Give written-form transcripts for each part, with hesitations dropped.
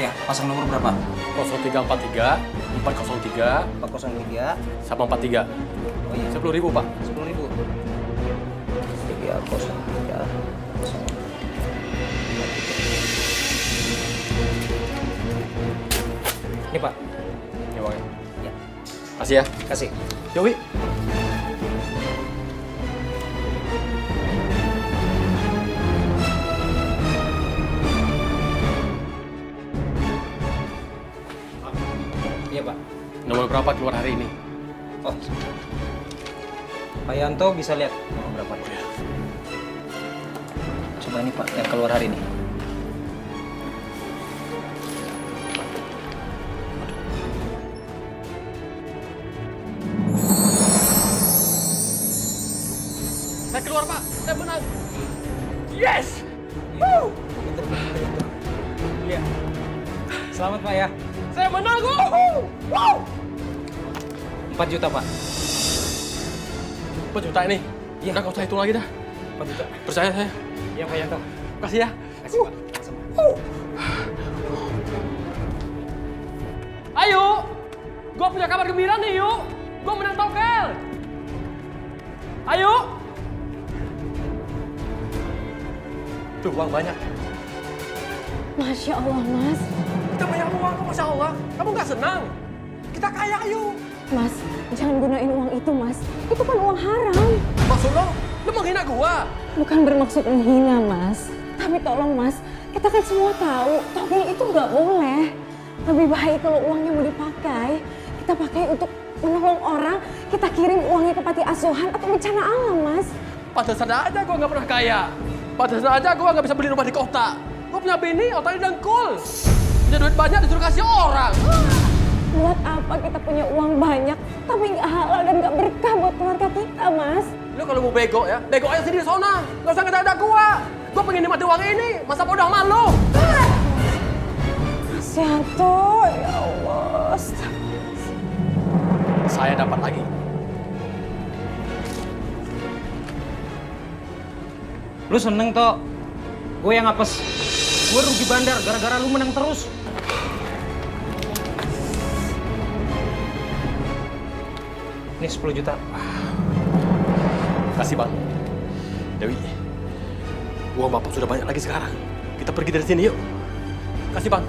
ya, pasang nomor berapa? 0343 403 403 sama 43. Oh iya, 10.000 Pak. 10.000. 303 Ini Pak. Ya Bang. Ya, Kasih ya. kasih. Yowi. Iya Pak. Nomor berapa keluar hari ini? Oh, Pak Yanto bisa lihat nomor berapa? Coba ini Pak, yang keluar hari ini. Saya keluar Pak, saya menang. Yes! Woo! Iya. Selamat Pak ya. Saya menang! Woo! Wow! 4 juta Pak. 4 juta ini? Iya. Udah nggak usah hitung lagi dah. 4 juta. Percaya saya. Iya Pak Yanto. Kasih ya. Kasih Pak. Ayo! Gua punya kabar gembira nih, yuk! Gua menang tokel! Ayo! Tuh, uang banyak. Masya Allah, Mas. Kita banyak uang, Masya Allah. Kamu nggak senang? Kita kaya, ayo! Mas, jangan gunain uang itu, Mas. Itu kan uang haram. Maksud lo? Lo menghina gua? Bukan bermaksud menghina, Mas. Tapi tolong, Mas. Kita kan semua tahu, togel itu nggak boleh. Lebih baik kalau uangnya mau dipakai, kita pakai untuk menolong orang, kita kirim uangnya ke panti asuhan atau bencana alam, Mas. Pantesan aja gua nggak pernah kaya. Pantesan aja gua nggak bisa beli rumah di kota. Gua punya bini, otaknya dengkul. Punya duit banyak disuruh kasih orang. Buat apa kita punya uang banyak, tapi nggak halal dan nggak berkah buat keluarga kita, Mas? Lu kalau mau bego ya, bego aja sendiri sana. Nggak usah ngada-ngada gua. Gua pengen nikmati uang ini. Masa bodoh malu? Mas Yanto, ya Allah. Saya dapat lagi. Lu seneng toh? Gue yang apes. Gue rugi bandar gara-gara lu menang terus. Ini 10 juta. Kasih bang. Dewi, uang bapak sudah banyak lagi sekarang. Kita pergi dari sini yuk. Kasih bang.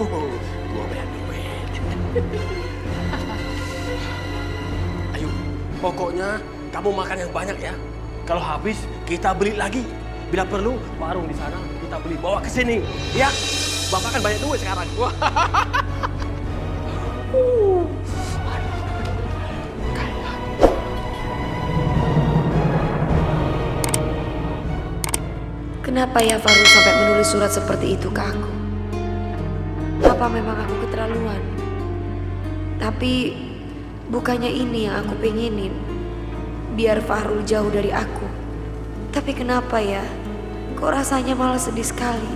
Gua banyak duit. Ayo, pokoknya kamu makan yang banyak ya. Kalau habis kita beli lagi. Bila perlu warung di sana kita beli bawa ke sini. Ya, bapak kan banyak duit sekarang. Kenapa ya Farul sampai menulis surat seperti itu ke aku? Apa memang aku keterlaluan? Tapi bukannya ini yang aku pengenin, biar Fahrul jauh dari aku. Tapi kenapa ya, kok rasanya malah sedih sekali?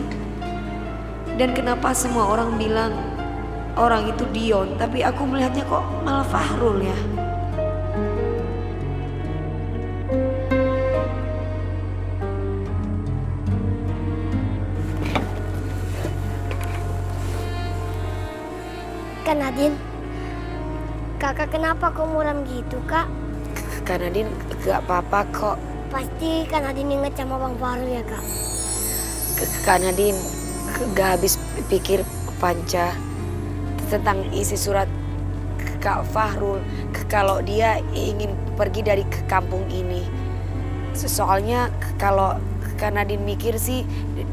Dan kenapa semua orang bilang orang itu Dion, tapi aku melihatnya kok malah Fahrul ya? Kak Nadine, kakak kenapa kok muram gitu kak? Kak Nadine gak apa-apa kok. Pasti Kak Nadine inget sama Bang Fahrul ya kak? Kak Nadine gak habis pikir panca tentang isi surat Kak Fahrul kalau dia ingin pergi dari kampung ini. Soalnya kalau Kak Nadine mikir sih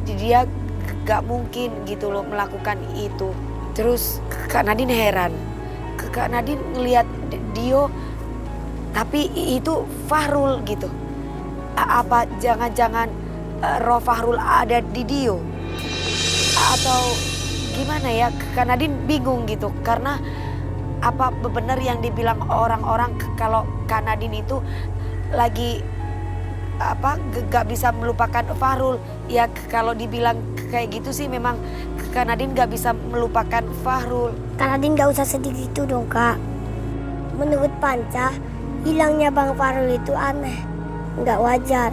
dia gak mungkin gitu loh melakukan itu. Terus Kak Nadine heran, Kak Nadine ngelihat Dio, tapi itu Fahrul gitu. Apa jangan-jangan roh Fahrul ada di Dio? Atau gimana ya, Kak Nadine bingung gitu. Karena apa benar yang dibilang orang-orang kalau Kak Nadine itu lagi apa gak bisa melupakan Fahrul. Ya kalau dibilang kayak gitu sih memang Kak Nadine gak bisa melupakan Fahrul. Kak Nadine gak usah sedih gitu dong kak. Menurut Panca, hilangnya Bang Farul itu aneh, nggak wajar.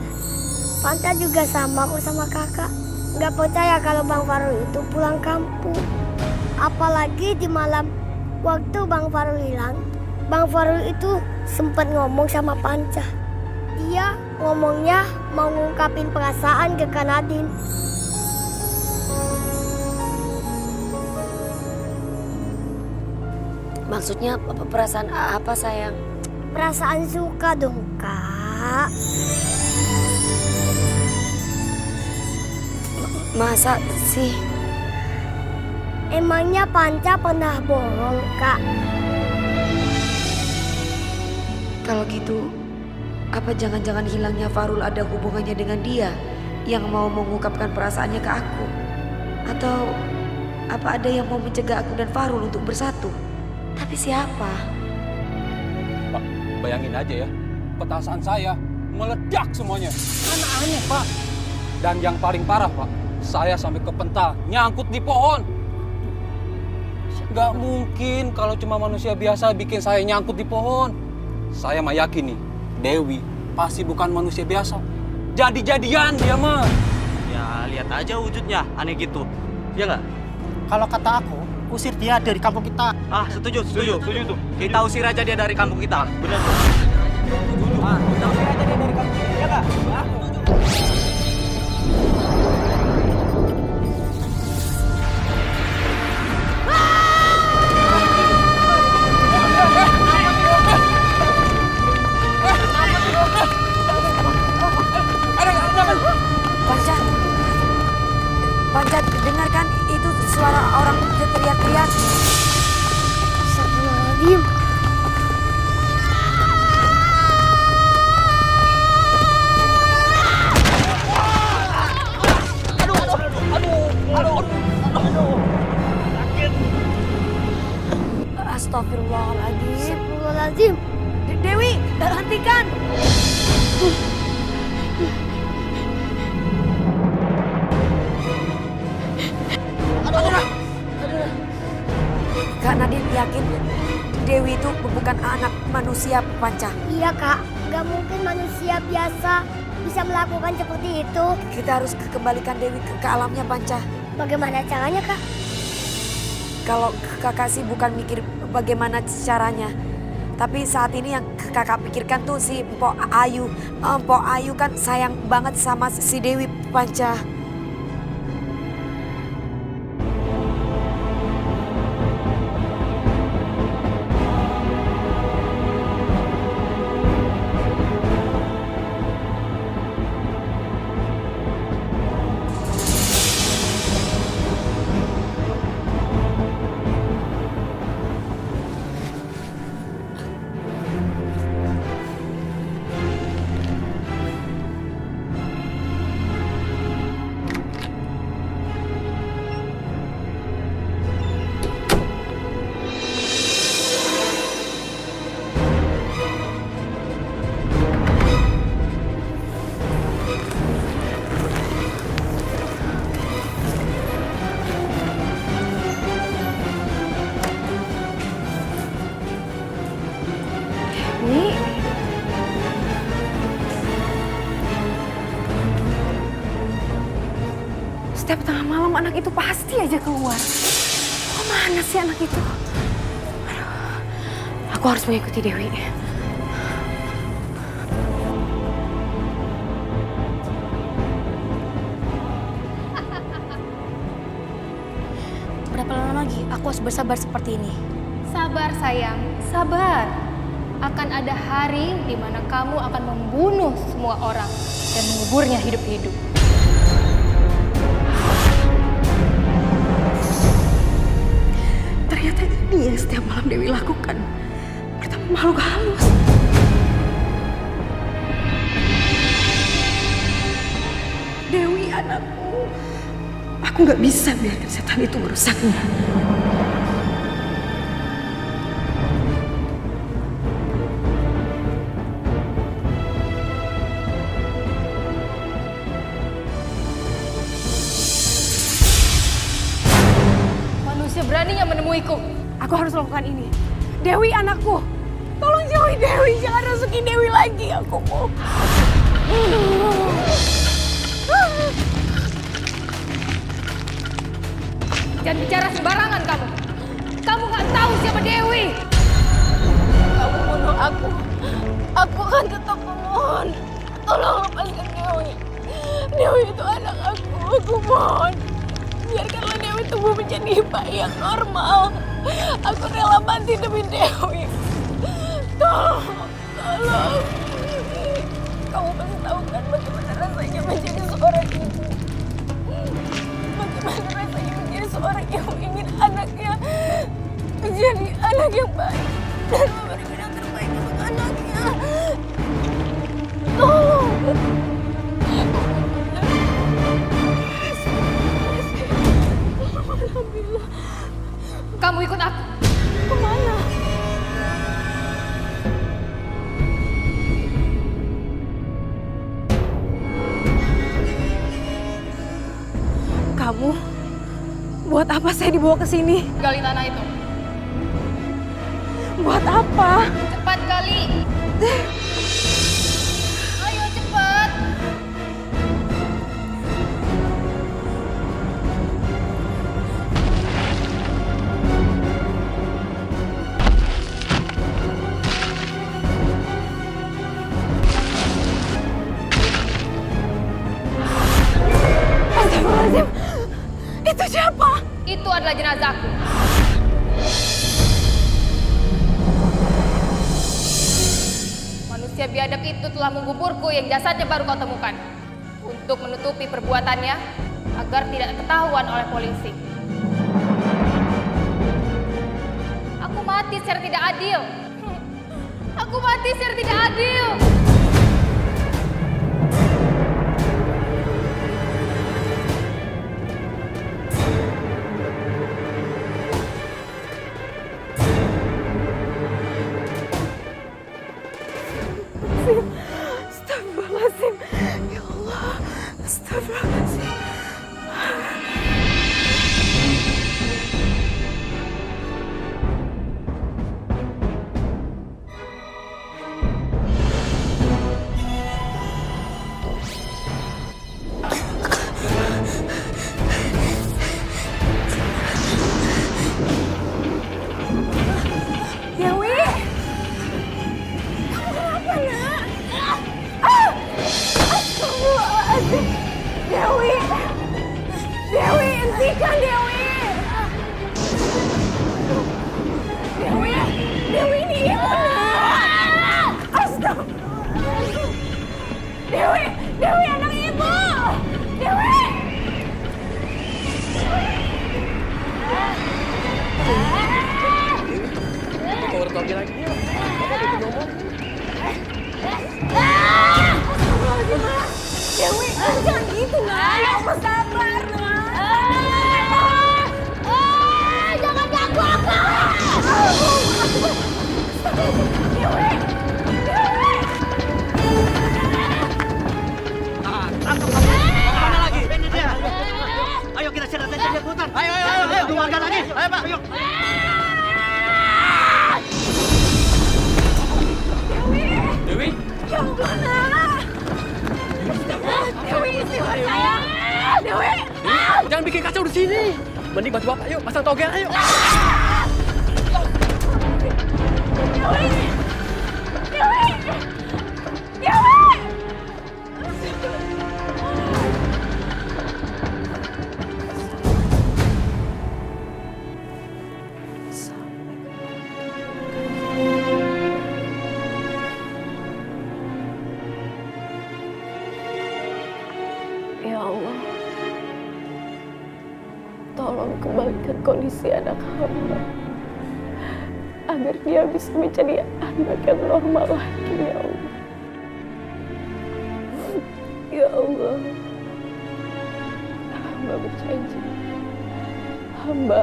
Panca juga sama kok sama kakak. Nggak percaya kalau Bang Farul itu pulang kampung. Apalagi di malam waktu Bang Farul hilang, Bang Farul itu sempat ngomong sama Panca. Dia ngomongnya mau ngungkapin perasaan ke Kak Nadine. Maksudnya perasaan apa sayang? Perasaan suka dong, Kak. Masa sih? Emangnya Panca pernah bohong, Kak? Kalau gitu, apa jangan-jangan hilangnya Farul ada hubungannya dengan dia yang mau mengungkapkan perasaannya ke aku? Atau apa ada yang mau mencegah aku dan Farul untuk bersatu? Tapi siapa? Pak, bayangin aja ya, petasan saya meledak semuanya. Kan aneh, Pak. Dan yang paling parah, Pak, saya sampai kepental, nyangkut di pohon. Gak mungkin kalau cuma manusia biasa bikin saya nyangkut di pohon. Saya mah yakin nih, Dewi pasti bukan manusia biasa. Jadi-jadian dia mah. Ya lihat aja wujudnya, aneh gitu. Ya nggak? Kalau kata aku, usir dia dari kampung kita. Ah, setuju tuh. Kita usir aja dia dari kampung kita. Bener tuh. Kita usir aja dia dari kampung ini, ya nggak? Panca, dengarkan itu suara orang teriak-teriak. Astagfirullahaladzim. Astagfirullahaladzim. Astagfirullahaladzim. Dewi, hentikan. Kak Nadine yakin Dewi itu bukan anak manusia Panca. Iya, Kak. Gak mungkin manusia biasa bisa melakukan seperti itu. Kita harus kembalikan Dewi ke alamnya Panca. Bagaimana caranya, Kak? Kalau kakak sih bukan mikir bagaimana caranya. Tapi saat ini yang kakak pikirkan tuh si Mpok Ayu. Mpok Ayu kan sayang banget sama si Dewi Panca. Ini setiap tengah malam anak itu pasti aja keluar. Kemana sih anak itu? Aduh, aku harus mengikuti Dewi. Berapa lama lagi aku harus bersabar seperti ini? Sabar sayang, sabar. Akan ada hari di mana kamu akan membunuh semua orang dan menguburnya hidup-hidup. Ternyata ini yang setiap malam Dewi lakukan. Bertemu makhluk halus. Dewi anakku. Aku nggak bisa biarkan setan itu merusaknya. Manusia beraninya menemuiku. Aku harus lakukan ini. Dewi anakku. Tolong jauhi Dewi, jangan rasukin Dewi lagi, aku mau. Jangan bicara sembarangan kamu. Kamu nggak tahu siapa Dewi. Kamu bunuh aku. Aku akan tetap memohon. Tolong lepaskan Dewi. Dewi itu anak aku mohon. Biarkanlah Dewi tumbuh menjadi bayi yang normal. Aku rela mati demi Dewi. Tolong. Kamu pasti tahu kan bagaimana rasanya menjadi seorang ibu. Bagaimana rasanya menjadi seorang ibu ingin anaknya menjadi anak yang baik dan memberikan yang terbaik untuk anaknya. Tolong. Alhamdulillah. Kamu ikut aku. Kemana? Kamu? Buat apa saya dibawa ke sini? Gali tanah itu. Buat apa? Cepat gali. Ayo cepat. Astagfirullahaladzim. Itu siapa? Itu adalah jenazahku. Manusia biadab itu telah menguburku yang jasadnya baru kau temukan. Untuk menutupi perbuatannya agar tidak ketahuan oleh polisi. Aku mati secara tidak adil. Aku mati secara tidak adil. Astagfirullahaladzim. Ya Allah. Astagfirullahaladzim. Dewi! Kamu kenapa, nak? Astagfirullahaladzim. Dewi! Dewi, hentikan Dewi! Dewi! Dewi ini ibu, nak! Astagfirullahaladzim. Dewi! Dewi anak ibu! Dewi! Kau bertogi lagi ya? Dewi, jangan gitu, nak. Ya Allah, sabar, nak. Jangan ganggu aku. Dewi, Dewi. Tangkap kamu. Mana lagi? Ini dia. Ayo kita seret aja dia ke hutan. Ayo. Keluarga lagi. Ayo, Pak. Ayo. Dewi? Ya Allah, nak. Dewi, istighfar saya. Dewi. Jangan bikin kacau di sini. Mending bantu bapak, yuk. Pasang togel, ayo. Dewi. Dewi. Dewi. Ya Allah, tolong kembalikan kondisi anak hamba agar dia bisa menjadi anak yang normal lagi, ya Allah. Ya Allah, hamba berjanji, hamba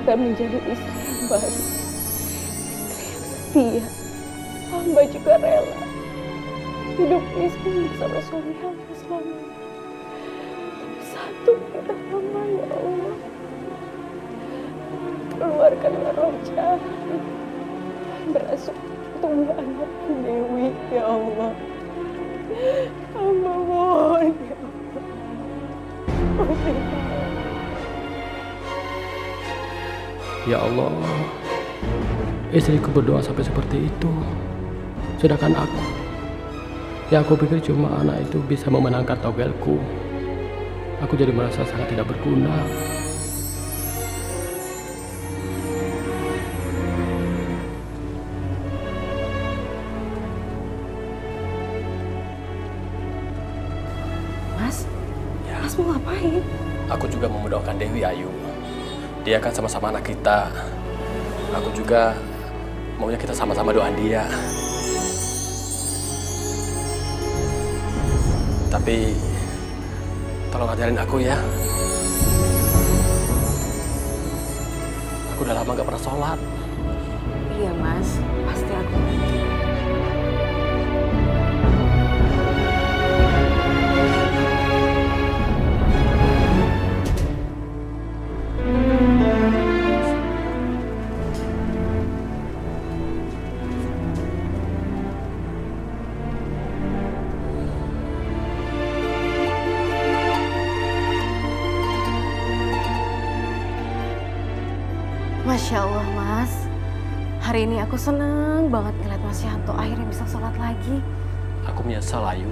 akan menjadi istri yang baik, istri yang setia. Hamba juga rela hidup miskin bersama suami hamba selamanya. Satu kita hamba, ya Allah. Keluarkanlah roh jahat yang berasuk Ya Allah, istriku berdoa sampai seperti itu. Sedangkan aku pikir cuma anak itu bisa memenangkan togelku. Aku jadi merasa sangat tidak berguna. Mas, Mas mau ngapain? Aku juga mau mendoakan Dewi, Ayu. Dia kan sama-sama anak kita. Aku juga maunya kita sama-sama doain dia. Tapi tolong ajarin aku ya. Aku udah lama gak pernah sholat. Iya Mas, pasti aku. Masya Allah Mas, hari ini aku seneng banget ngeliat Mas Yanto akhirnya bisa sholat lagi. Aku menyesal, Ayu.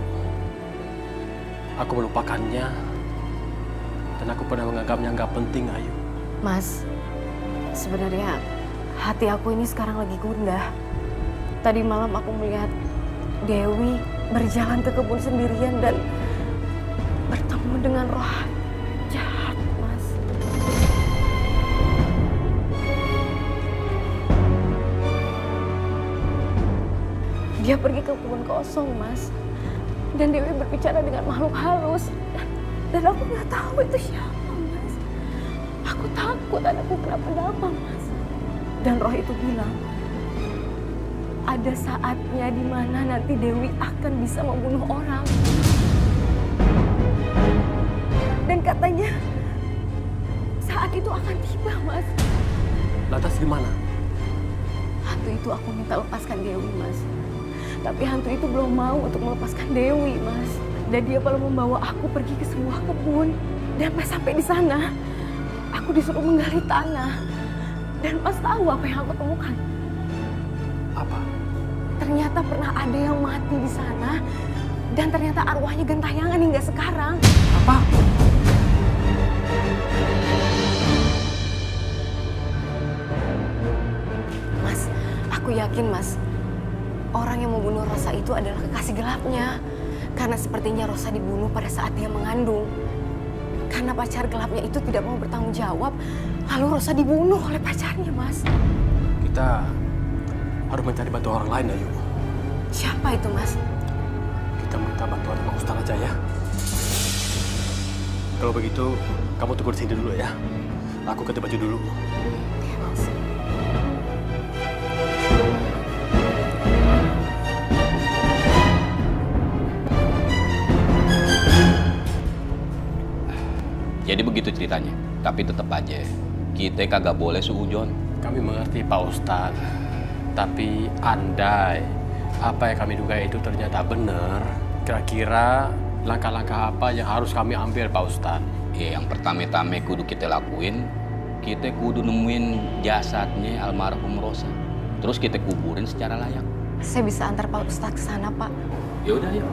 Aku melupakannya. Dan aku pernah menganggapnya nggak penting, Ayu. Mas, sebenarnya hati aku ini sekarang lagi gundah. Tadi malam aku melihat Dewi berjalan ke kebun sendirian dan bertemu dengan roh jahat, Mas. Dia pergi ke kebun kosong, Mas. Dan Dewi berbicara dengan makhluk halus. Dan aku nggak tahu itu siapa, Mas. Aku takut anakku kenapa-napa, Mas. Dan roh itu bilang, ada saatnya di mana nanti Dewi akan bisa membunuh orang. Dan katanya, saat itu akan tiba, Mas. Lantas di mana? Hantu itu aku minta lepaskan Dewi, Mas. Tapi hantu itu belum mau untuk melepaskan Dewi, Mas. Dan dia malah membawa aku pergi ke sebuah kebun. Dan pas sampai di sana, aku disuruh menggali tanah. Dan Mas tahu apa yang aku temukan? Apa? Ternyata pernah ada yang mati di sana. Dan ternyata arwahnya gentayangan hingga sekarang. Apa? Mas, aku yakin, Mas. Orang yang membunuh Rosa itu adalah kekasih gelapnya. Karena sepertinya Rosa dibunuh pada saat dia mengandung. Karena pacar gelapnya itu tidak mau bertanggung jawab, lalu Rosa dibunuh oleh pacarnya, Mas. Kita harus mencari bantuan orang lain, Ayu. Siapa itu, Mas? Kita minta bantuan Bang Ustaz aja ya. Kalau begitu, kamu tunggu di sini dulu ya. Aku ganti baju dulu. Oke, Mas. Jadi begitu ceritanya. Tapi tetap aja, kita kagak boleh suujon. Kami mengerti Pak Ustadz. Tapi andai apa yang kami duga itu ternyata benar, kira-kira langkah-langkah apa yang harus kami ambil Pak Ustadz? Ya, yang pertama-tama kudu kita lakuin, kita kudu nemuin jasadnya almarhum Rosa. Terus kita kuburin secara layak. Saya bisa antar Pak Ustadz ke sana, Pak. Ya udah, yuk.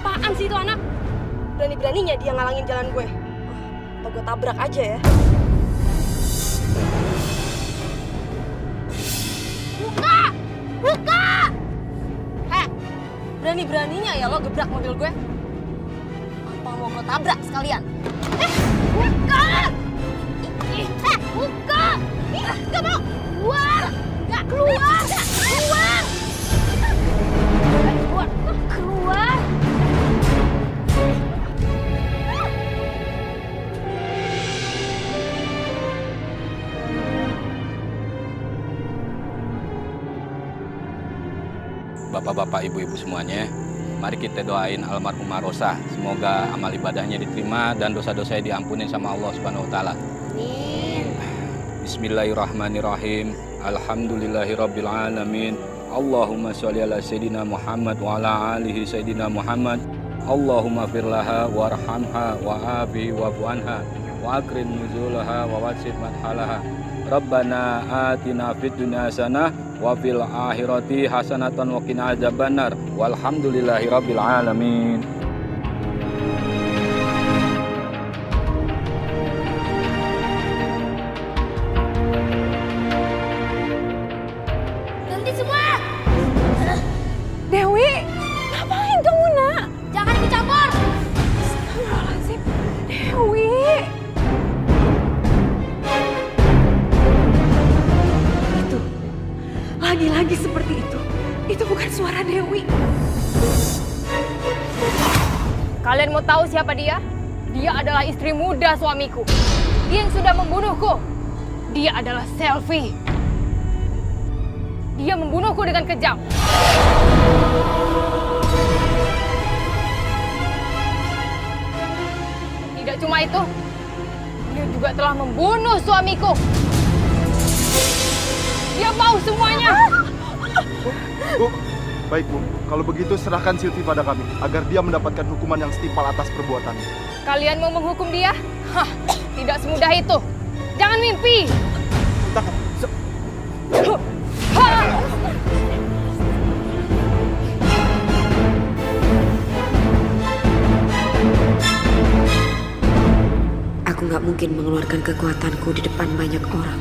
Apaan sih itu anak? Berani-beraninya dia ngalangin jalan gue. Atau gue tabrak aja ya. Buka! Buka! Berani-beraninya ya lo gebrak mobil gue? Apa mau gue tabrak sekalian? Buka! Buka! Gak mau! Keluar! Gak keluar! Keluar! bapak-bapak, ibu-ibu semuanya, mari kita doain almarhumah Rosa. Semoga amal ibadahnya diterima dan dosa-dosanya diampuni sama Allah Subhanahu wa taala. Amin. Bismillahirrahmanirrahim. Alhamdulillahirabbil alamin. Allahumma sholli ala sayidina Muhammad wa ala alihi sayidina Muhammad. Allahumma firlaha warhamha wa afi wa anha wa akrim nuzulaha wa wasit madhalaha. Rabbana atina fid dunya hasanah wa fil akhirati hasanatan wa qina adzabannar. Walhamdulillahirabbil alamin. Nanti semua. Dewi, ngapain kamu nak? Jangan ikut campur. Astagfirullahaladzim. Dewi. Itu, lagi-lagi seperti itu. Itu bukan suara Dewi. Kalian mau tahu siapa dia? Dia adalah istri muda suamiku. Dia yang sudah membunuhku. Dia adalah Selfie. Dia membunuhku dengan kejam. Tidak cuma itu, dia juga telah membunuh suamiku. Dia mau semuanya. Bu, baik Bu. Kalau begitu serahkan Silvi pada kami agar dia mendapatkan hukuman yang setimpal atas perbuatannya. Kalian mau menghukum dia? Hah, tidak semudah itu. Jangan mimpi. Aku nggak mungkin mengeluarkan kekuatanku di depan banyak orang.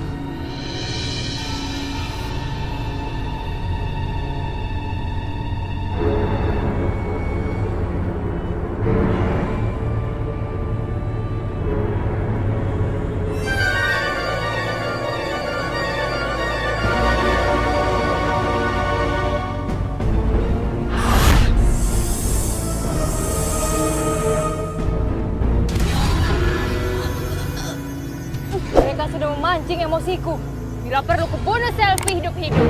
Mereka sudah memancing emosiku. Bila perlu kubunuh Selfie hidup-hidup.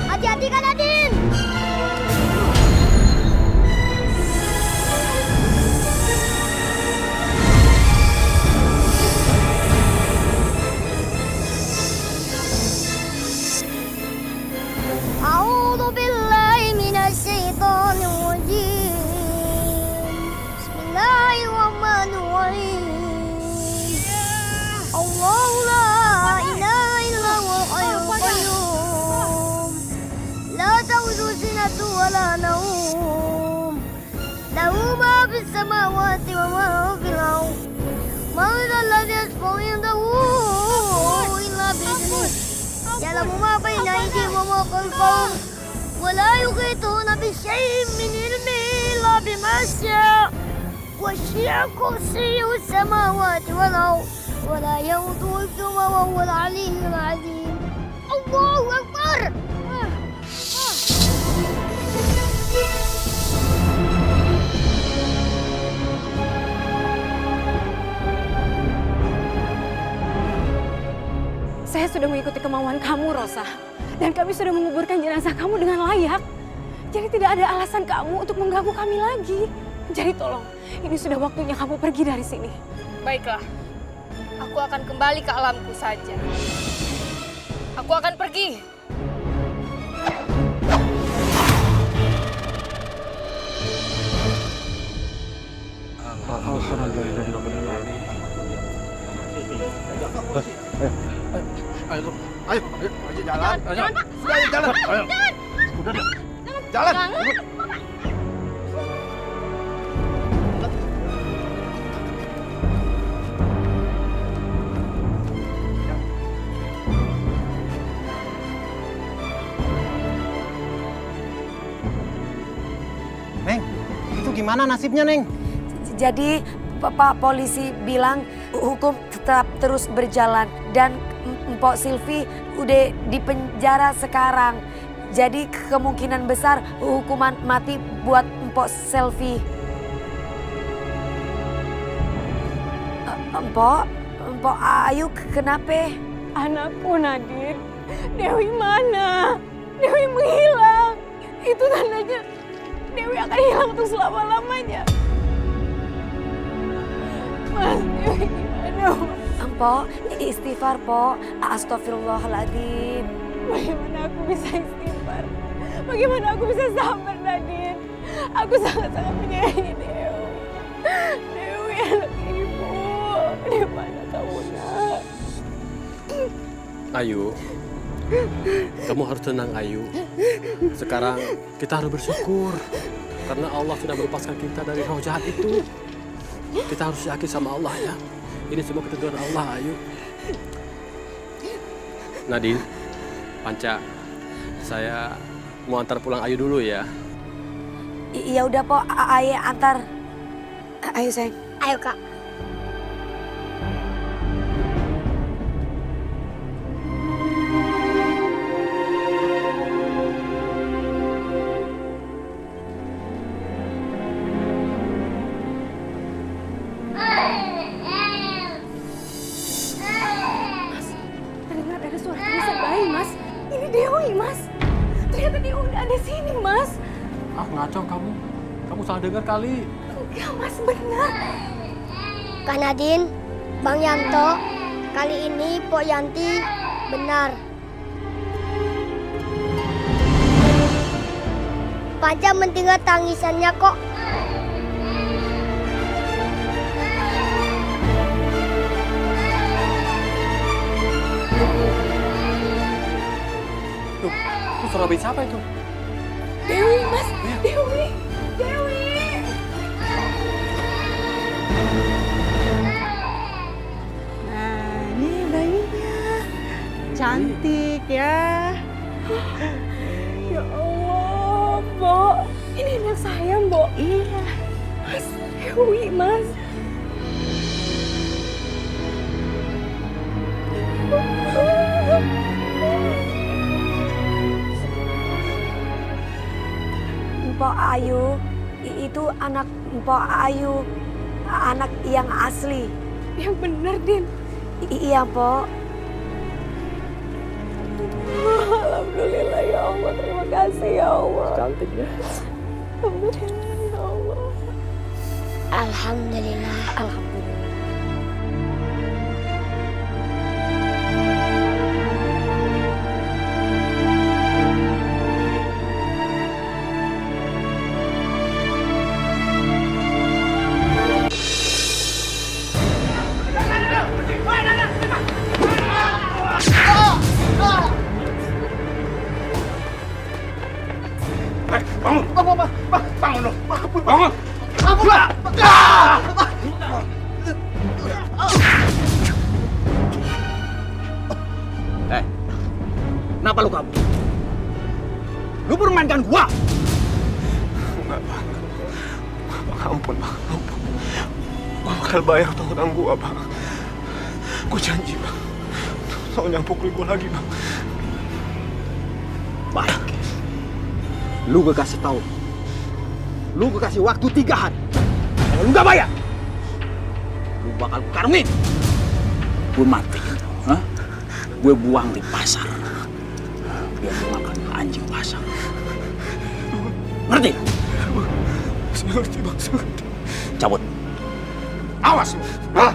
Hati-hati Kak Nadine. A'udzu billahi minasyaitonir rajim. Bismillahirrahmanirrahim. Allahu la ilaha illa huwal hayyul qayyum. La ta'khudhuhu sinatun wa la nawm. Lahu ma fis samawati wa ma fil ardh. Man dhal ladzi yashfa'u 'indahu illa bi'idhnihi. Ya'lamu ma bayna aydihim wa ma khalfahum. Wa la yuhituna bi syai'in min 'ilmihi illa bima syaa'. وسع كرسيه السماوات والأرض ولا يؤوده حفظهما وهو العلي العظيم. الله أكبر. Saya sudah mengikuti kemauan kamu, Rosa. Dan kami sudah menguburkan jenazah kamu dengan layak. Jadi tidak ada alasan kamu untuk mengganggu kami lagi. Jadi tolong, ini sudah waktunya kamu pergi dari sini. Baiklah, aku akan kembali ke alamku saja. Aku akan pergi. Ayo, jalan. Jalan, Pak. Ayo, jalan. Ayo. Udah, jalan. gimana nasibnya, Neng? Jadi Pak polisi bilang hukum tetap terus berjalan dan Mpok Silvi udah di penjara sekarang. Jadi kemungkinan besar hukuman mati buat Mpok Silvi. Mpok Ayu kenapa? Anakku Nadine, Dewi mana? Dewi menghilang. Itu tandanya Dewi akan hilang untuk selama-lamanya. Mas, Dewi gimana? Mpok, istighfar, Pok. Astagfirullahaladzim. Bagaimana aku bisa istighfar? Bagaimana aku bisa sabar, Nadine? Aku sangat-sangat menyayangi Dewi. Dewi anak ibu. Di mana kamu, nak? Ayu, kamu harus tenang, Ayu. Sekarang kita harus bersyukur karena Allah sudah melepaskan kita dari roh jahat itu. Kita harus yakin sama Allah ya. Ini semua ketentuan Allah, Ayu. Nadine, Panca, saya mau antar pulang Ayu dulu ya. Iya udah, Pok. Ayo antar. Ayo, sayang. Ayo, Kak. Terdengar ada suara tulisan bayi, Mas. Ini Dewi, Mas. Ternyata dia udah ada sini, Mas. Ah, ngaco kamu. Kamu salah dengar kali. Enggak, Mas, benar. Kak Nadine, Bang Yanto, kali ini Pok Yanti benar. Panca mendengar tangisannya kok. Tuh, itu suara bayi siapa itu? Dewi, Mas. Dewi. Dewi. Nah, ini bayinya. Cantik ya. Ya Allah, Mbok. Ini anak saya, Mbok. Iya. Mas, Dewi, Mas. Mpok Ayu, itu anak Mpok Ayu, anak yang asli. Yang benar, Din. Iya, Pok. Alhamdulillah, ya Allah. Terima kasih, ya Allah. Cantik ya. Alhamdulillah, ya Allah. Alhamdulillah. Alhamdulillah. Kenapa lu kabur? Lu permainkan gua? Enggak, Bang. Bang, ampun, Bang. Ampun. Gua bakal bayar utang gua, Bang. Gua janji, Bang. Tolong jangan pukul gua lagi, Bang. Baik. Lu gue kasih tahu. Lu gue kasih waktu 3 hari. Kalau lu gak bayar, lu bakal karungin. Gue mati. Hah? Gue buang di pasar. Biar lu makan anjing pasar. Ngerti? Saya ngerti, Bang. Saya ngerti. Cabut. Awas lu. Hah?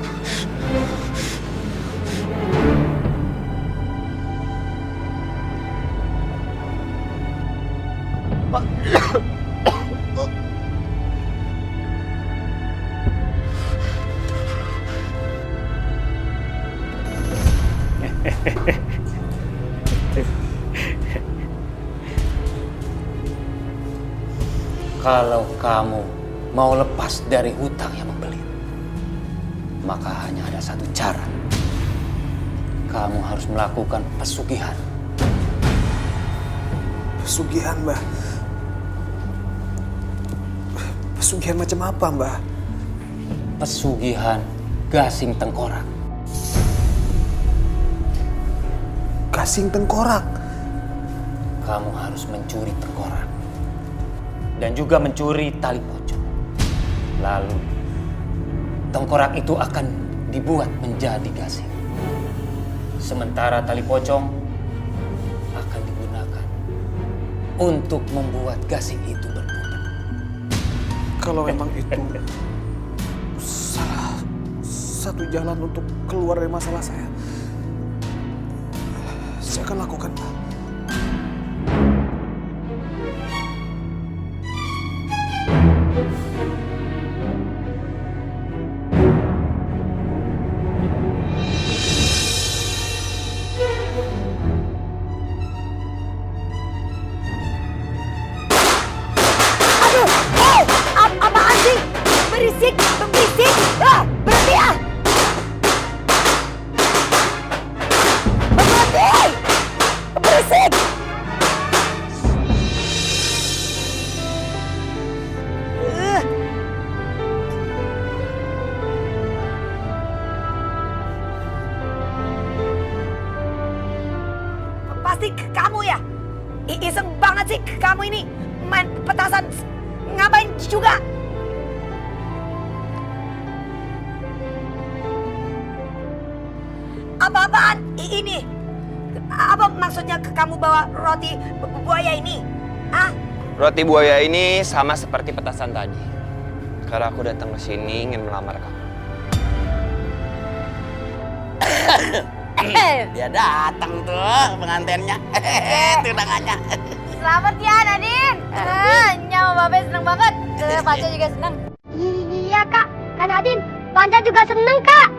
Kalau kamu mau lepas dari hutang yang membelit, maka hanya ada satu cara. Kamu harus melakukan pesugihan. Pesugihan, Mbah. Pesugihan macam apa, Mbah? Pesugihan gasing tengkorak. Gasing tengkorak? Kamu harus mencuri tengkorak. Dan juga mencuri tali pocong. Lalu, tengkorak itu akan dibuat menjadi gasing. Sementara tali pocong akan digunakan untuk membuat gasing itu berputar. Kalau memang itu salah satu jalan untuk keluar dari masalah saya akan lakukan, Mbah. Apaan sih? Berisik, berisik. Berhenti ah! Berhenti! Berisik! Pasti kamu ya? Iseng banget sih kamu ini main petasan. Ngapain juga? Apa-apaan ini? Apa maksudnya kamu bawa roti buaya ini? Hah? Roti buaya ini sama seperti petasan tadi. Karena aku datang ke sini ingin melamar kamu. Dia datang tuh pengantennya. Tunangannya. Selamat ya Nadine. Nyawa Babe seneng banget. Panca juga seneng. Iya kak, Kak Nadine. Panca juga seneng kak.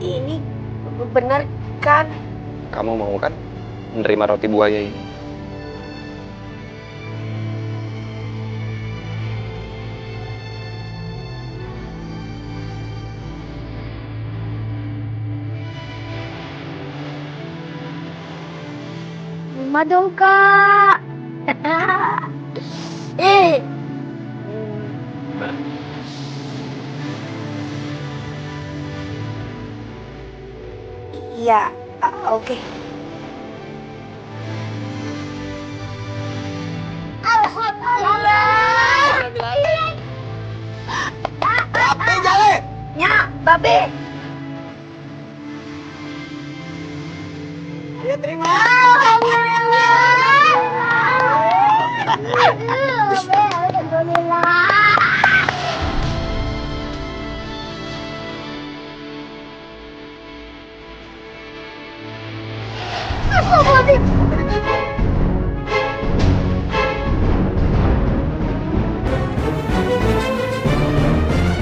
Ini benar kan? Kamu mau kan menerima roti buaya ini? Terima dong kak. Iya, oke. Alhamdulillah. Babe jalan. Ya, Babe. Ayo terima.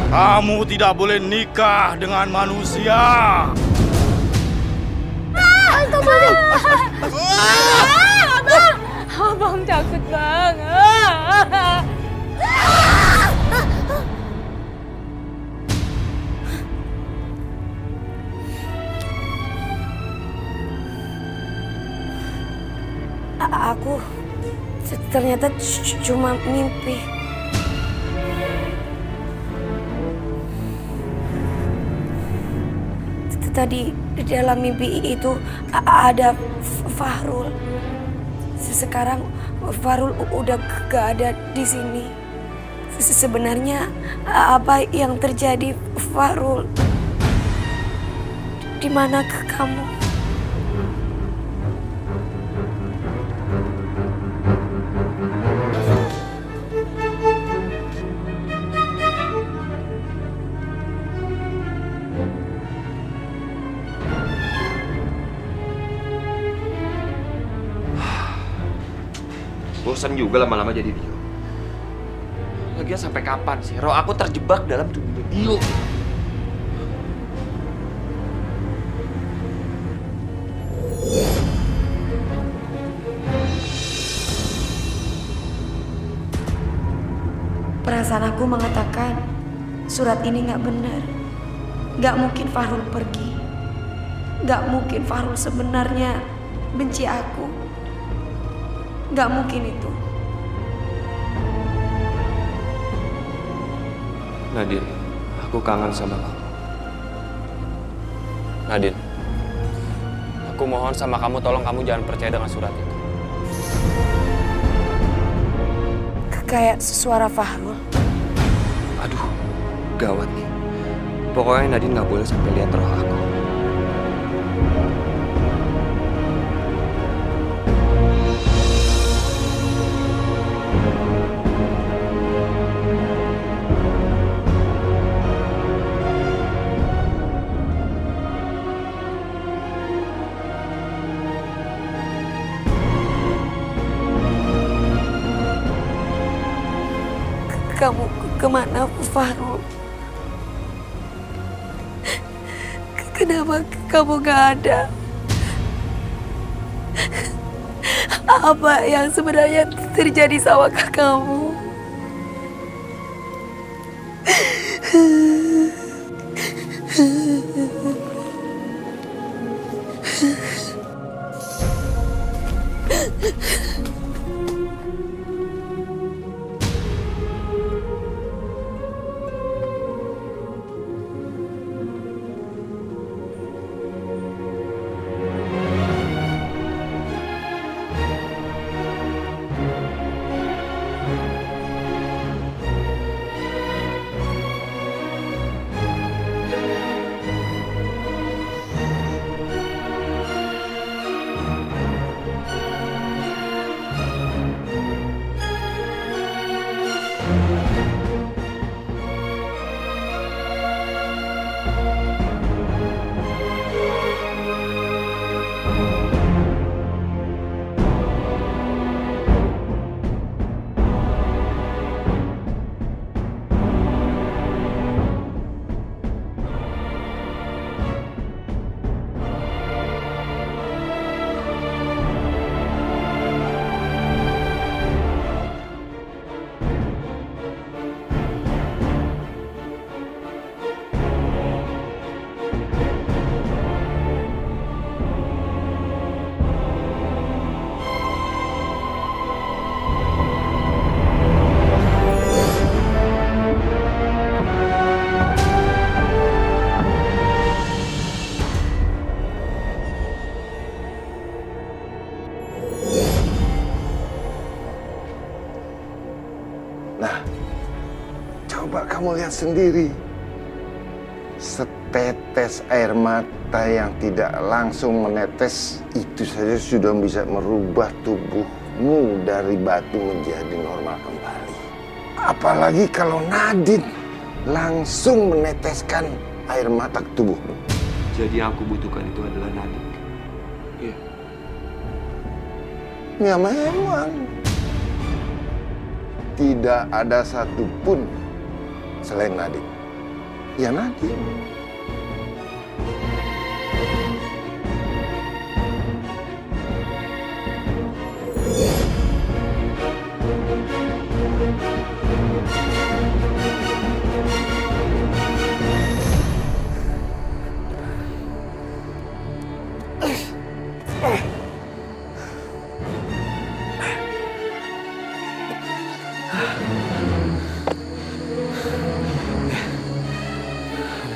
Kamu tidak boleh nikah dengan manusia. Abang takut banget. Aku ternyata cuma mimpi. Tadi di dalam mimpi itu ada Fahrul. Sekarang Fahrul udah gak ada di sini. Sebenarnya apa yang terjadi, Fahrul? Di mana kamu? Bosan juga lama-lama jadi Dio. Lagian sampai kapan sih roh aku terjebak dalam tubuh Dio? Perasaan aku mengatakan surat ini nggak benar. Nggak mungkin Fahrul pergi. Nggak mungkin Fahrul sebenarnya benci aku. Gak mungkin itu. Nadine, aku kangen sama kamu. Nadine, aku mohon sama kamu, tolong kamu jangan percaya dengan surat itu. Kayak suara Fahrul. Aduh, gawat nih. Pokoknya Nadine nggak boleh sampai lihat roh aku. Kamu kemana, Fahrul? Kenapa kamu gak ada? Apa yang sebenarnya terjadi sama kamu? Coba kamu lihat sendiri. Setetes air mata yang tidak langsung menetes itu saja sudah bisa merubah tubuhmu dari batu menjadi normal kembali. Apalagi kalau Nadine langsung meneteskan air mata ke tubuhmu. Jadi yang aku butuhkan itu adalah Nadine. Iya. Ya memang. Tidak ada satupun selain Nadine. Ya Nadine.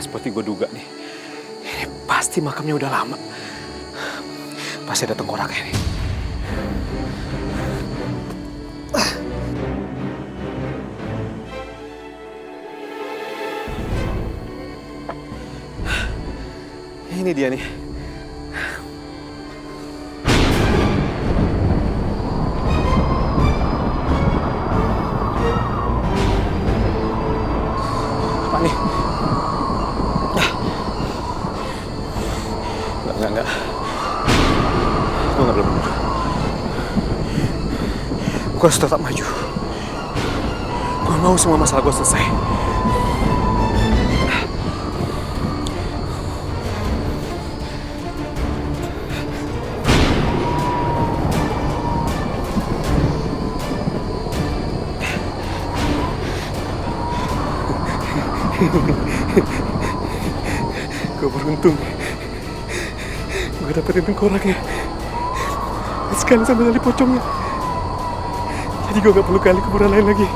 Seperti gue duga nih, ini pasti makamnya udah lama. Pasti ada tengkoraknya nih. Ini dia nih. Apa nih? Enggak. Itu nggak benar. Gue harus tetap maju. Gue mau semua masalah gue selesai. Gue beruntung. Gue dapetin tengkoraknya. takut sekali sama tali pocongnya. Jadi gue gak perlu gali kuburan lain lagi.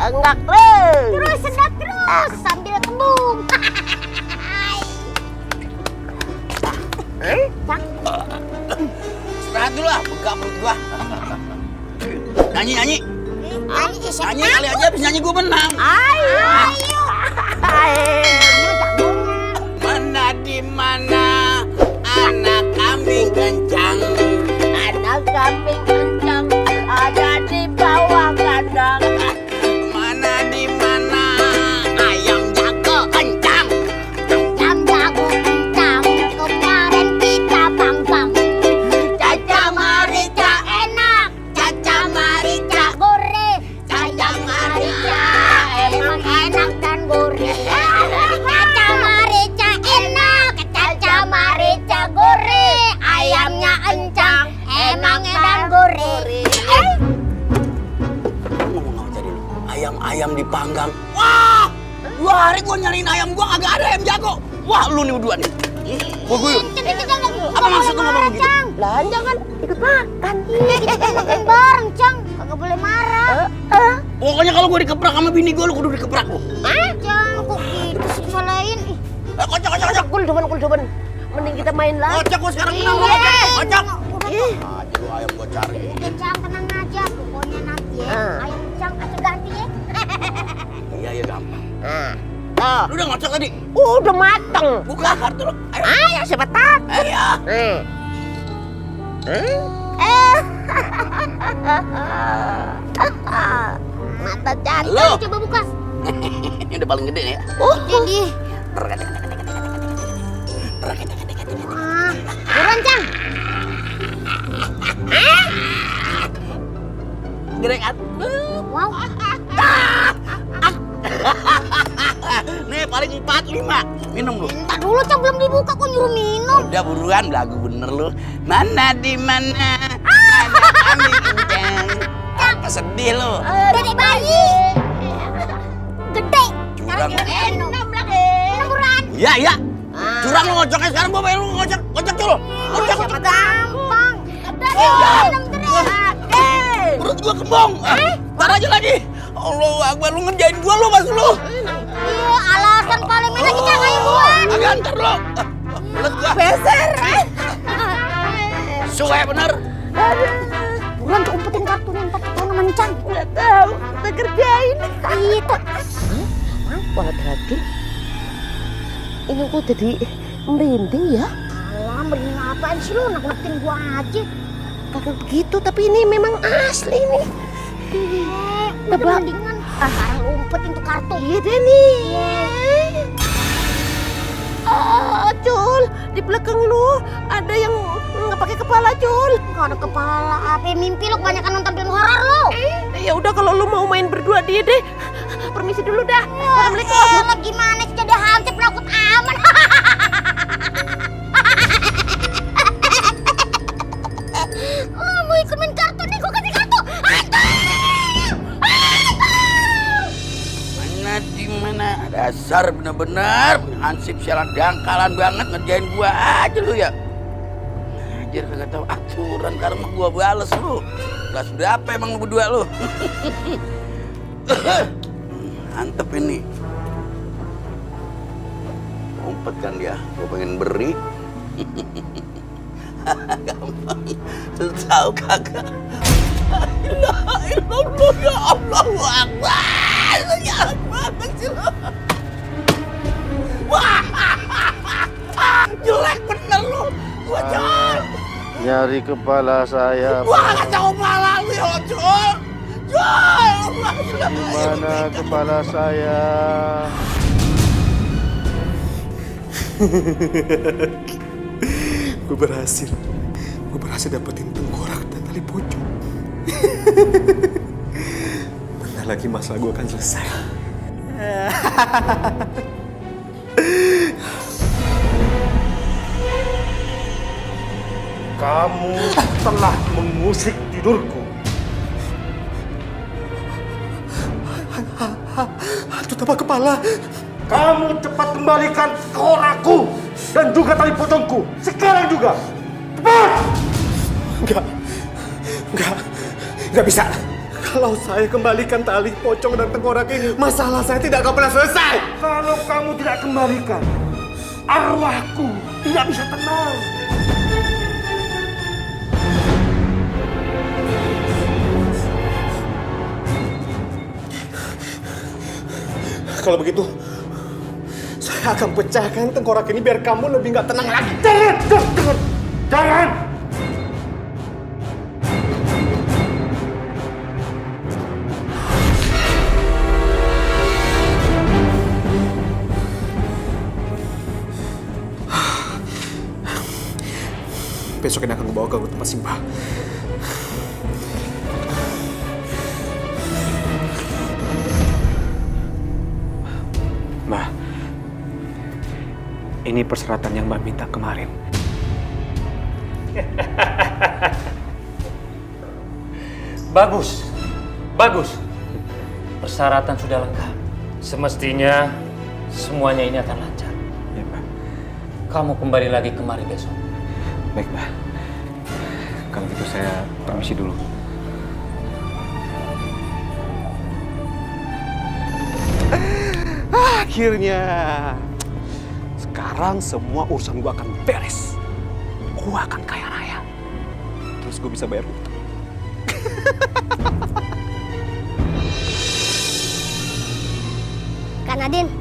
Enggak terus sedap terus sambil kembung. Istirahat dulu lah, buka perut gua. Nyanyi. Nyanyi kali aja habis nyanyi gua menang. Ayo. Mana di mana anak kambing kencang? Anak kambing kencang ada di bawah kandang. Mana di mana ayam jago kencang? Ayam jago kencang kemarin kita panggang. Caca marica enak, caca marica gurih, caca marica emang enak dan gurih. Caca marica enak, caca marica gurih, ayamnya encang emang dan gurih. Ayam dipanggang. Wah! 2 hari gua nyariin ayam gua kagak ada ayam jago. Wah, lu nih berdua nih. Gua guyur. Apa maksud lu ngomong gitu? Lah, jangan ikut makan. Kita kan makan bareng, Cang. Kagak boleh marah. Pokoknya kalau gua dikeprak sama bini gua, lu kudu dikeprak lu. Cang, kok gitu sih salahin? Kocok. Kul depan. Mending kita main lagi. Kocok gua sekarang menang lu, kocok. Aja lu ayam gua cari. Udah, Cang, tenang aja. Pokoknya nanti ya, ayam Cang kasih ganti ya. Iya gampang. Lu udah ngocok tadi? Udah mateng. Buka kartu lu. Ayo, siapa takut? Ayo. Mata cantik. Halo. Coba buka. Ini udah paling gede ya. Jadi. Buruan, Cang. Gede kan? Wow. Nih paling 4, 5. Minum lu. Entar dulu, Cang, belum dibuka kok nyuruh minum. Udah buruan, lagu bener lu. Mana di mana ada kambing kencang. Apa sedih lu? Dedek bayi. Gede. Curang. Minum lagi. Buruan. Iya. Curang lu ngocoknya sekarang gua pengen lu ngocok dulu. Ngocok. Gampang. Minum terus. Perut gua kembung. Ntar aja lagi. Allah Akbar, lu ngerjain gua lu mas lu. Iya, alasan paling enak kita kayak buan. Agak ntar lu. Perut gua. Beser. Suwe bener. Buruan tuh umpetin kartunya, ntar ketahuan sama Cang. Nggak tahu, kita kerjain. Itu. Wah, berarti ini kok jadi merinding ya? Alah, merinding apaan sih lu? Nak-nakin gua aja. Kagak begitu, tapi ini memang asli nih. Udah mendingan. Sekarang umpetin tuh kartu. Iya deh nih. Jul, di belakang lu ada yang nggak pakai kepala, Jul. Nggak ada kepala. Apa mimpi lu kebanyakan nonton film horor lu? Ya udah kalau lu mau main berdua dia deh. Permisi dulu dah. Assalamualaikum. Gimana sih jadi hansip penakut aman? Mau ikut main kartu nih, gua kasih kartu. Mana di mana? Dasar bener-bener hansip sialan dangkalan banget ngerjain gua aja lu ya. Ngajar kagak tahu aturan karena gua bales lu. Kelas berapa emang lu berdua lu? Mantep ini. Umpet kan dia, gua pengen beri. Gampang. Lu tahu kagak? La ilaha illallah, ya Allahu Akbar. Jahat banget sih lu. Wah, jelek bener lu. Gua Jol. Nyari kepala saya. Wah, kacau kepala lu ya, Jol. Jol. Di mana kepala saya? Gue berhasil dapetin tengkorak dan tali pocong. Bentar lagi masalah gue akan selesai. Kamu telah mengusik tidurku. Hantu tanpa kepala. Kamu cepat kembalikan korakku dan juga tali pocongku. Sekarang juga. Cepat! Enggak bisa. Kalau saya kembalikan tali pocong dan tengkorak ini, masalah saya tidak akan pernah selesai. Kalau kamu tidak kembalikan, arwahku tidak bisa tenang. Kalau begitu, saya akan pecahkan tengkorak ini biar kamu lebih nggak tenang lagi. Jangan! Besok ini akan membawa ke tempat Simbah. Mbak, ini persyaratan yang Mbak minta kemarin. Bagus, bagus. Persyaratan sudah lengkap. Semestinya semuanya ini akan lancar. Ya, Pak. Kamu kembali lagi kemari besok. Baik, Mbak. Kalau gitu saya permisi dulu. Akhirnya, sekarang semua urusan gua akan beres. Gua akan kaya raya. Terus gua bisa bayar utang. Kak Nadine,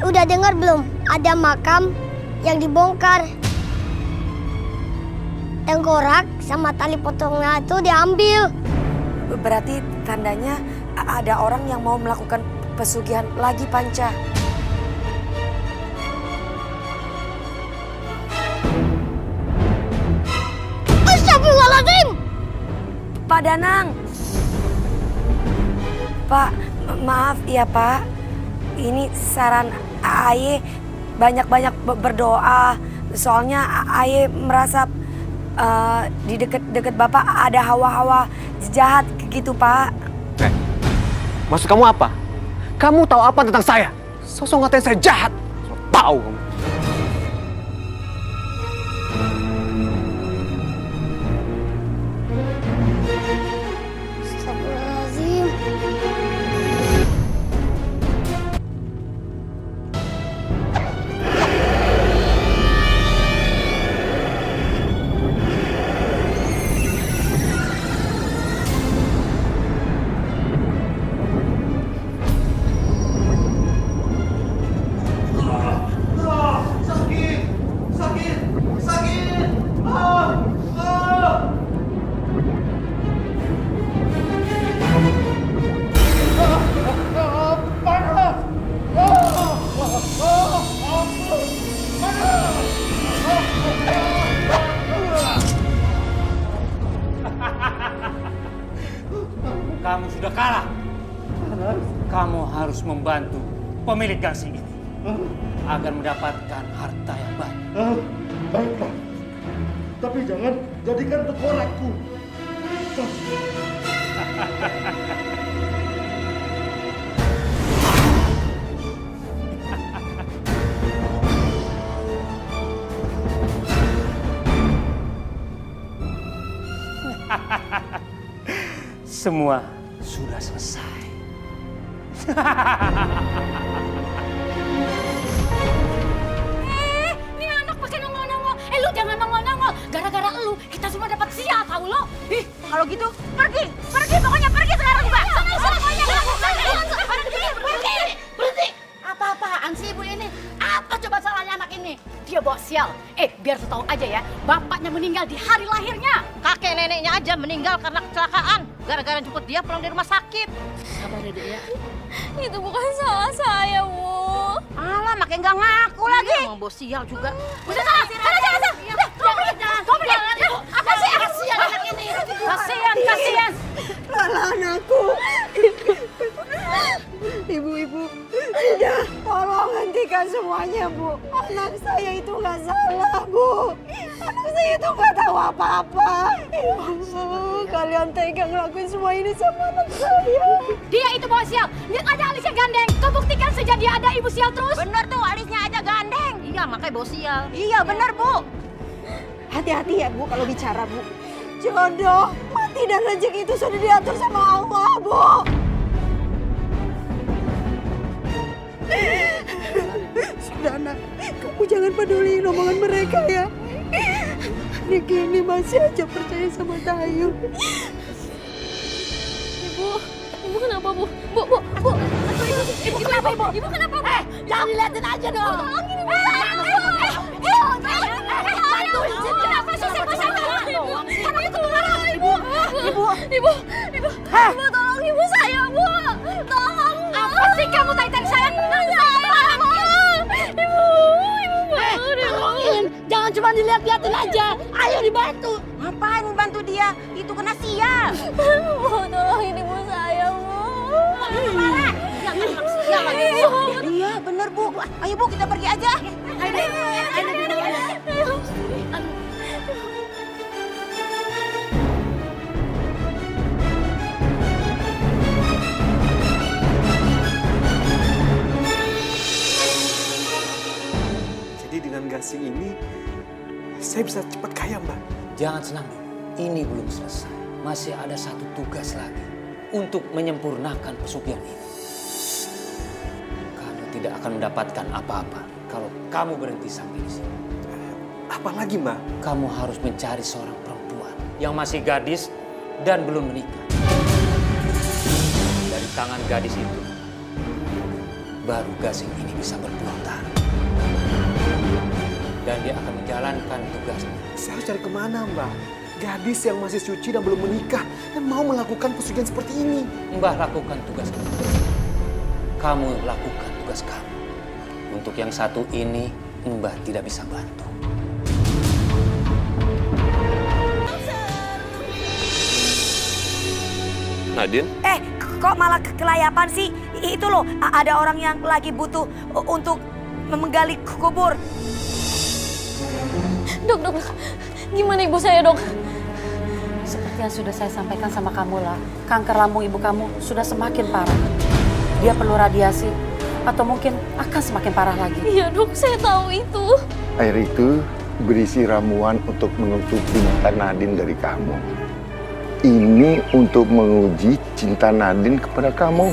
udah dengar belum? Ada makam yang dibongkar. Tengkorak sama tali potongnya itu diambil. Berarti tandanya ada orang yang mau melakukan pesugihan lagi, Panca. Astagfirullahaladzim! Pak Danang. Pak, maaf ya Pak. Ini saran Aye banyak-banyak berdoa. Soalnya Aye merasa di deket Bapak ada hawa-hawa jahat gitu, Pak. Maksud kamu apa? Kamu tahu apa tentang saya? Sosok ngatain saya jahat. Tahu kamu. Astagfirullahaladzim. Kamu sudah kalah. Kamu harus membantu pemilik gangsing ini agar mendapatkan harta yang banyak. Baiklah. Tapi jangan jadikan tengkorakku. Semua sudah selesai. Ini anak pakai nongol-nongol. Lu jangan nongol-nongol. Gara-gara lu, kita semua dapat sial, tahu lo? Ih, kalau gitu, pergi pokoknya, pergi sekarang juga. Berhenti. Apa-apaan sih ibu ini? Apa coba salahnya anak ini? Dia bawa sial. Biar lu tahu aja ya, bapaknya meninggal di hari lahirnya. Kakek neneknya aja meninggal karena kecelakaan. Gara-gara jemput dia pulang dari rumah sakit. Sabar ya, Dek ya. Itu bukan salah saya, Bu. Alah, makin nggak ngaku lagi. Mau bawa sial juga. Udah sana. Kau pergi. Apa sih? Kasihan anak ini. Kasihan. Lala anakku. Ibu. Udah, tolong hentikan semuanya, Bu. Anak saya itu nggak salah, Bu. Anak saya itu nggak tahu apa-apa. Ya Allah, kalian tega ngelakuin semua ini sama anak saya. Dia itu bawa sial. Lihat aja alisnya gandeng. Kau buktikan sejak dia ada ibu sial terus. Bener tuh, alisnya aja gandeng. Iya, makanya bawa sial. Iya, bener, Bu. Hati-hati ya, Bu, kalau bicara, Bu. Jodoh, mati dan rezeki itu sudah diatur sama Allah, Bu. Sudah, Nak. Kamu jangan peduli omongan mereka ya. Niki ini masih aja percaya sama Tayu. Ibu kenapa, Bu? Bu. Ibu kenapa, Ibu? Ibu kenapa, Bu? Jangan dilihatin aja dong. Kenapa sih saya Kenapa keluar, Ibu? Ibu, tolong ibu saya, Bu. Tolong. Apa sih kamu taitan saya? Tolongin, jangan cuma dilihat-lihatin aja. Ayo dibantu. Ngapain bantu dia? Itu kena sial. Bu, tolongin ibu saya, Bu. Iya, bener, Bu. Ayo, Bu, kita pergi aja. Jadi dengan gasing ini, saya bisa cepat kaya, Mbak. Jangan senang dulu, ini belum selesai. Masih ada satu tugas lagi untuk menyempurnakan pesugihan ini. Kamu tidak akan mendapatkan apa-apa kalau kamu berhenti sampai di sini. Apa lagi, Mbak? Kamu harus mencari seorang perempuan yang masih gadis dan belum menikah. Dari tangan gadis itu, baru gasing ini bisa berputar. Dan dia akan menjalankan tugasnya. Saya harus cari kemana, Mbak? Gadis yang masih suci dan belum menikah dan mau melakukan pesugihan seperti ini. Mbah lakukan tugas kamu. Kamu lakukan tugas kamu. Untuk yang satu ini, Mbah tidak bisa bantu. Nadine? Kok malah kelayapan sih? Itu loh, ada orang yang lagi butuh untuk menggali kubur. Dok, gimana ibu saya, Dok? Seperti yang sudah saya sampaikan sama kamu lah, kanker lambung ibu kamu sudah semakin parah. Dia perlu radiasi atau mungkin akan semakin parah lagi. Iya, Dok, saya tahu itu. Air itu berisi ramuan untuk menutup cinta Nadine dari kamu. Ini untuk menguji cinta Nadine kepada kamu.